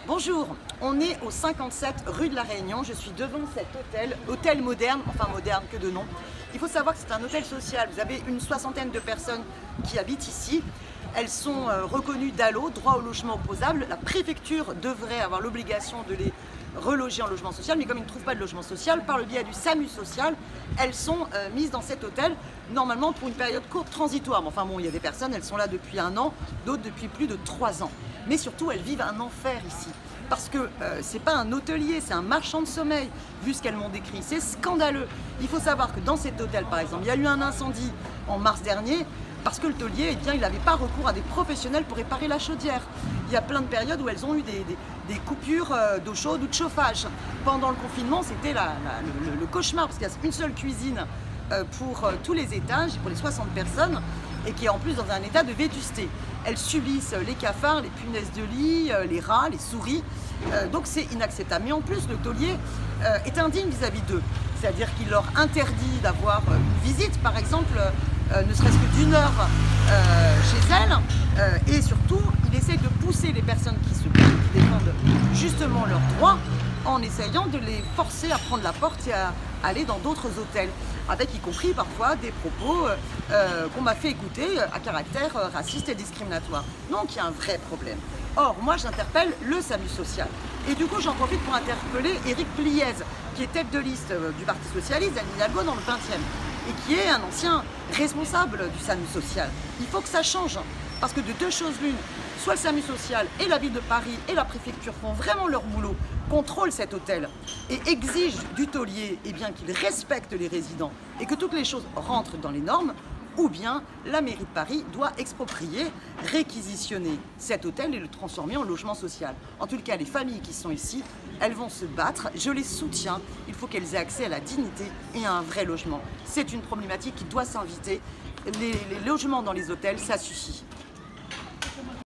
Bonjour, on est au 57 rue de la Réunion. Je suis devant cet hôtel moderne, enfin moderne que de nom. Il faut savoir que c'est un hôtel social. Vous avez une soixantaine de personnes qui habitent ici. Elles sont reconnues DALO, droit au logement opposable. La préfecture devrait avoir l'obligation de les reloger en logement social, mais comme ils ne trouvent pas de logement social, par le biais du SAMU social, elles sont mises dans cet hôtel, normalement pour une période courte transitoire. Enfin bon, il y a des personnes, elles sont là depuis 1 an, d'autres depuis plus de 3 ans. Mais surtout, elles vivent un enfer ici. Parce que c'est pas un hôtelier, c'est un marchand de sommeil, vu ce qu'elles m'ont décrit. C'est scandaleux. Il faut savoir que dans cet hôtel, par exemple, il y a eu un incendie en mars dernier, parce que l'hôtelier, il n'avait pas recours à des professionnels pour réparer la chaudière. Il y a plein de périodes où elles ont eu des coupures d'eau chaude ou de chauffage. Pendant le confinement, c'était le cauchemar, parce qu'il y a une seule cuisine pour tous les étages, pour les 60 personnes, et qui est en plus dans un état de vétusté. Elles subissent les cafards, les punaises de lit, les rats, les souris, donc c'est inacceptable. Mais en plus, l'hôtelier est indigne vis-à-vis d'eux, c'est-à-dire qu'il leur interdit d'avoir une visite, par exemple, ne serait-ce que d'1 heure chez elles, et surtout, il essaye de pousser les personnes qui défendent justement leurs droits en essayant de les forcer à prendre la porte et à aller dans d'autres hôtels, avec y compris parfois des propos qu'on m'a fait écouter à caractère raciste et discriminatoire. Donc il y a un vrai problème. Or, moi j'interpelle le SAMU social. Et du coup, j'en profite pour interpeller Éric Pliez, qui est tête de liste du Parti Socialiste d'Anne Hidalgo dans le 20e, et qui est un ancien responsable du SAMU social. Il faut que ça change, parce que de deux choses l'une, soit le SAMU social et la ville de Paris et la préfecture font vraiment leur boulot, contrôlent cet hôtel et exigent du taulier qu'il respecte les résidents et que toutes les choses rentrent dans les normes, ou bien la mairie de Paris doit exproprier, réquisitionner cet hôtel et le transformer en logement social. En tout cas, les familles qui sont ici, elles vont se battre, je les soutiens, il faut qu'elles aient accès à la dignité et à un vrai logement. C'est une problématique qui doit s'inviter. Les logements dans les hôtels, ça suffit.